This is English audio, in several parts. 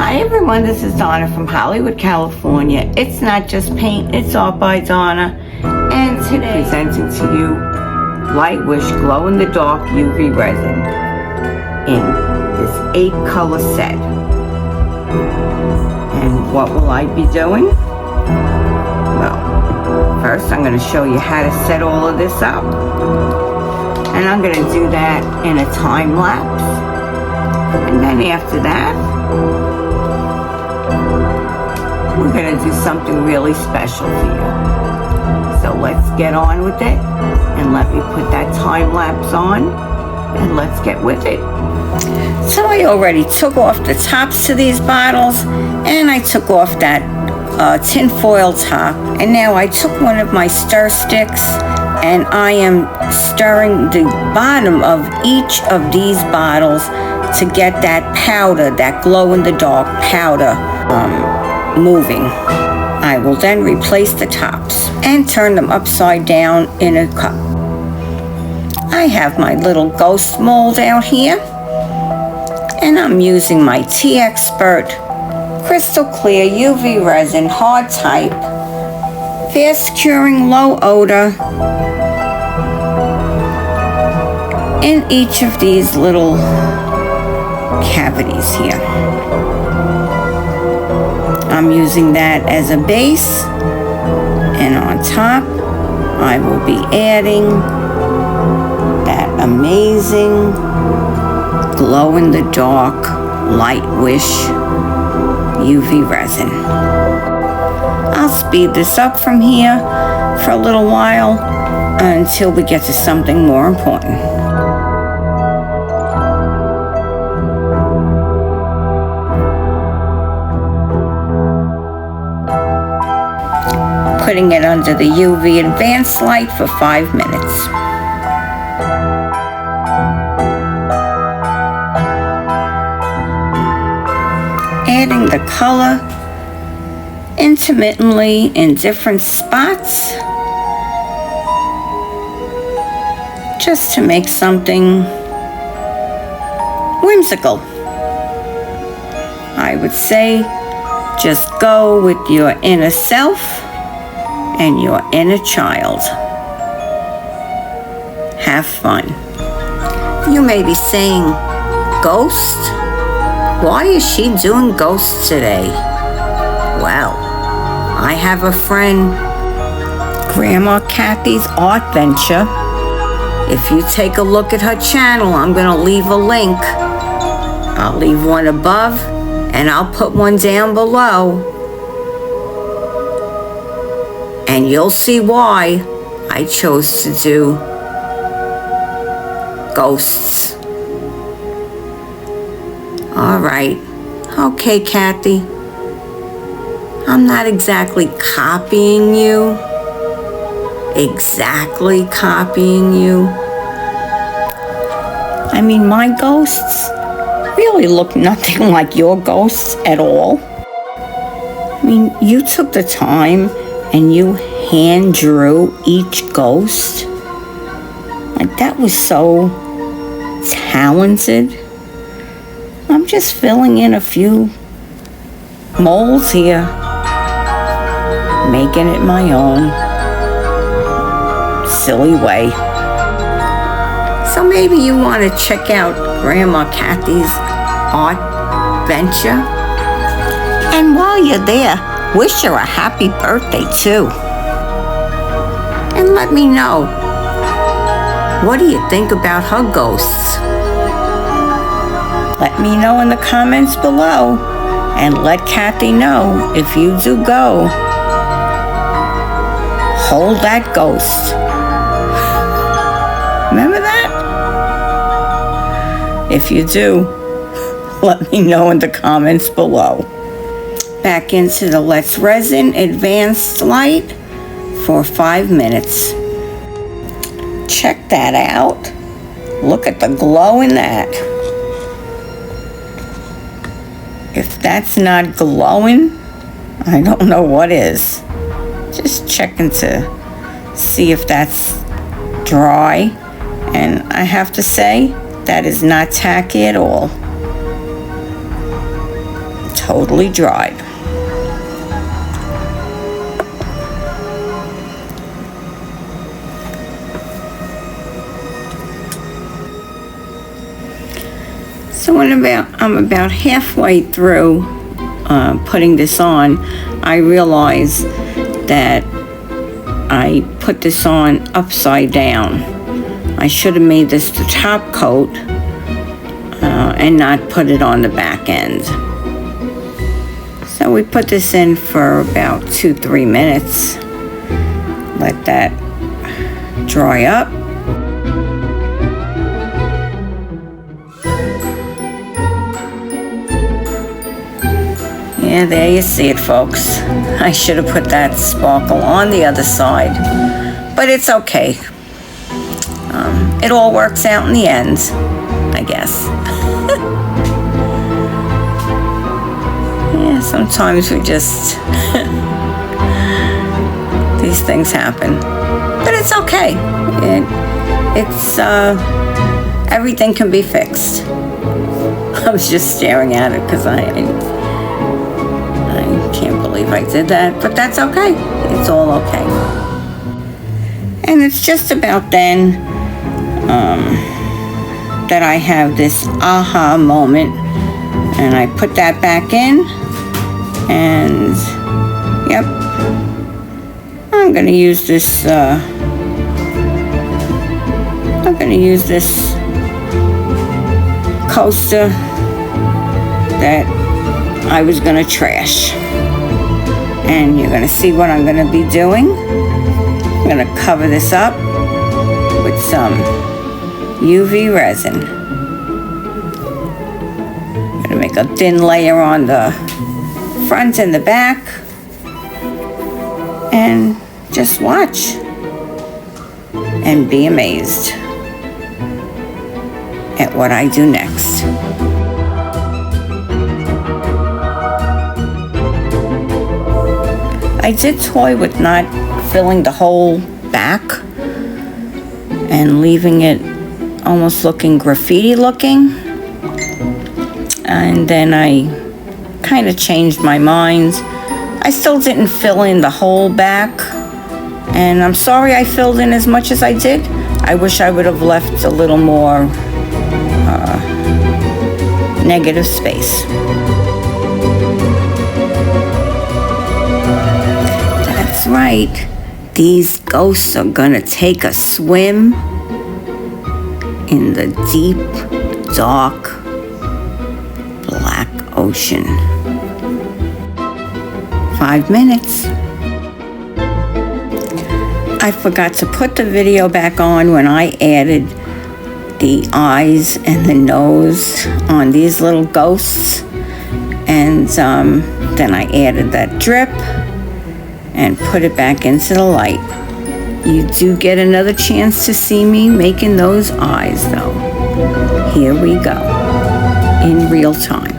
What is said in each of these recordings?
Hi everyone, this is Donna from Hollywood, California. It's not just paint, it's Art by Donna. And today presenting to you Lightwish glow-in-the-dark UV resin in this 8-color set. And what will I be doing? Well, first I'm going to show you how to set all of this up. And I'm going to do that in a time lapse. And then after that, we're going to do something really special for you. So let's get on with it, and let me put that time lapse on, and let's get with it. So I already took off the tops to these bottles, and I took off that tin foil top, and now I took one of my stir sticks, and I am stirring the bottom of each of these bottles to get that powder, that glow-in-the-dark powder, moving. I will then replace the tops and turn them upside down in a cup. I have my little ghost mold out here, and I'm using my T-Expert crystal clear UV resin, hard type, fast curing, low odor, in each of these little cavities here. I'm using that as a base, and on top I will be adding that amazing glow-in-the-dark Lightwish UV resin. I'll speed this up from here for a little while until we get to something more important. Putting it under the UV advanced light for 5 minutes. Adding the color intermittently in different spots, just to make something whimsical. I would say just go with your inner self and your inner child. Have fun. You may be saying, ghost? Why is she doing ghosts today? Well, I have a friend, Grandma Kathy's Art Venture. If you take a look at her channel, I'm gonna leave a link. I'll leave one above, and I'll put one down below. And you'll see why I chose to do ghosts. All right. Okay, Kathy. I'm not exactly copying you. Exactly copying you. I mean, my ghosts really look nothing like your ghosts at all. I mean, you took the time and you hand drew each ghost. Like, that was so talented. I'm just filling in a few molds here, making it my own silly way. So maybe you want to check out Grandma Kathy's Art Venture. And while you're there, wish her a happy birthday too. And let me know, what do you think about her ghosts? Let me know in the comments below, and let Kathy know if you do go. Hold that ghost. Remember that? If you do, let me know in the comments below. Back into the Let's Resin Advanced Light for 5 minutes. Check that out. Look at the glow in that. If that's not glowing, I don't know what is. Just checking to see if that's dry. And I have to say, that is not tacky at all. totally dried. So when I'm about halfway through putting this on, I realized that I put this on upside down. I should have made this the top coat and not put it on the back end. So we put this in for about 2-3 minutes. Let that dry up. Yeah, there you see it, folks. I should have put that sparkle on the other side, but it's okay. It all works out in the end, I guess. Yeah, sometimes we just... these things happen. But it's okay. Everything can be fixed. I was just staring at it because I can't believe I did that, but that's okay. It's all okay. And it's just about then that I have this aha moment, and I put that back in, and yep, I'm gonna use this coaster that I was gonna trash. And you're gonna see what I'm gonna be doing. I'm gonna cover this up with some UV resin. I'm gonna make a thin layer on the front and the back. And just watch and be amazed at what I do next. I did toy with not filling the whole back and leaving it almost looking graffiti looking, and then I kind of changed my mind. I still didn't fill in the whole back, and I'm sorry I filled in as much as I did. I wish I would have left a little more negative space. That's right. These ghosts are gonna take a swim in the deep, dark, black ocean. 5 minutes. I forgot to put the video back on when I added the eyes and the nose on these little ghosts, and then I added that drip and put it back into the light. You do get another chance to see me making those eyes though. Here we go, in real time.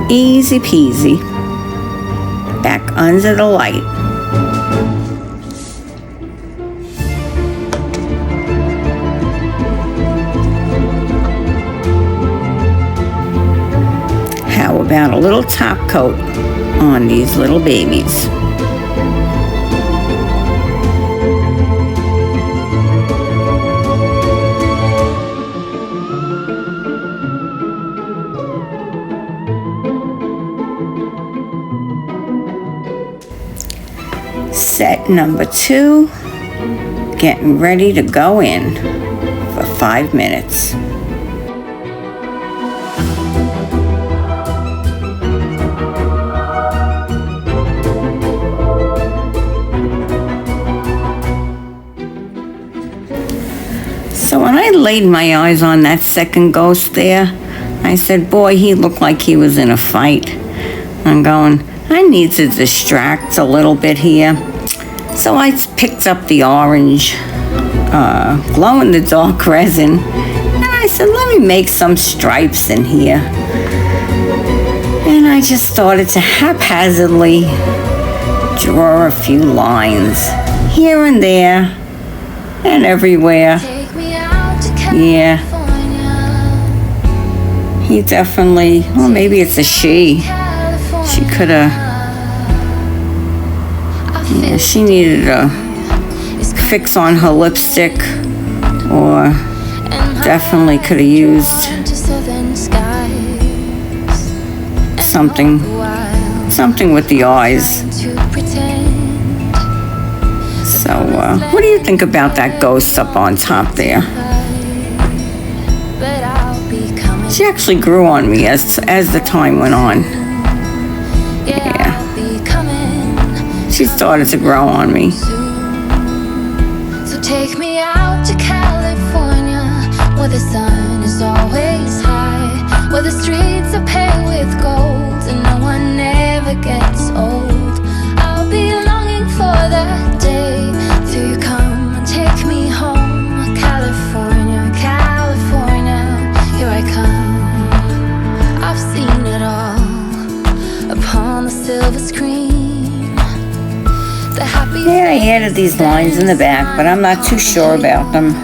Easy peasy. Back under the light. How about a little top coat on these little babies? Set number 2, getting ready to go in for 5 minutes. So when I laid my eyes on that second ghost there, I said, boy, he looked like he was in a fight. I'm going, I need to distract a little bit here. So I picked up the orange glow-in-the-dark resin, and I said, let me make some stripes in here. And I just started to haphazardly draw a few lines here and there and everywhere. Yeah. He definitely, well, maybe it's a she. She could have, yeah, she needed a fix on her lipstick, or definitely could have used something with the eyes. So, what do you think about that ghost up on top there? She actually grew on me as the time went on. Yeah. She started to grow on me. So take me out to California, where the sun is always high, where the streets are paved with gold and no one ever gets old. I'll be longing for that day till you come and take me home. California, California, here I come. I've seen it all upon the silver screen. Yeah, I added these lines in the back, but I'm not too sure about them.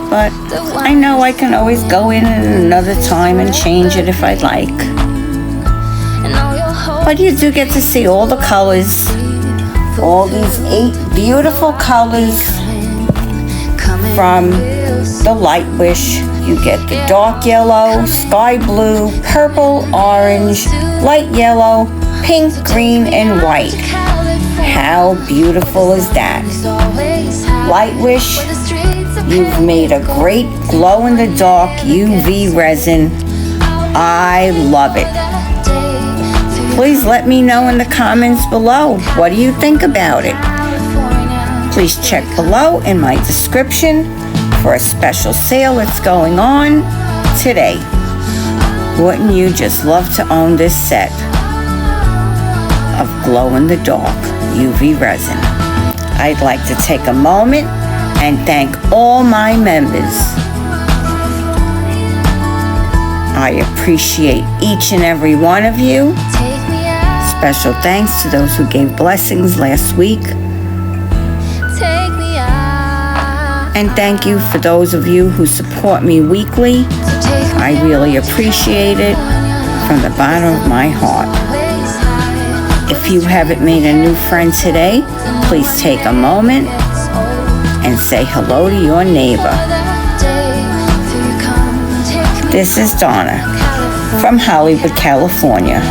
But I know I can always go in at another time and change it if I'd like. But you do get to see all the colors, all these 8 beautiful colors from the Lightwish. You get the dark yellow, sky blue, purple, orange, light yellow, pink, green, and white. How beautiful is that? Lightwish, you've made a great glow-in-the-dark UV resin. I love it. Please let me know in the comments below. What do you think about it? Please check below in my description for a special sale that's going on today. Wouldn't you just love to own this set of glow-in-the-dark UV resin? I'd like to take a moment and thank all my members. I appreciate each and every one of you. Special thanks to those who gave blessings last week. And thank you for those of you who support me weekly. I really appreciate it from the bottom of my heart. If you haven't made a new friend today, please take a moment and say hello to your neighbor. This is Donna from Hollywood, California,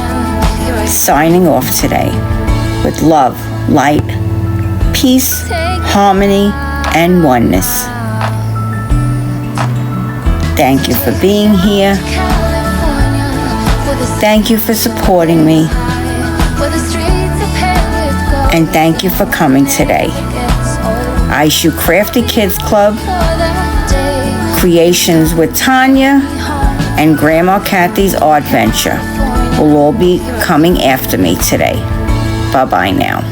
signing off today with love, light, peace, harmony, and oneness. Thank you for being here. Thank you for supporting me. And thank you for coming today. I Shoot Crafty Kids Club, Creations with Tanya, and Grandma Kathy's Art Venture will all be coming after me today. Bye-bye now.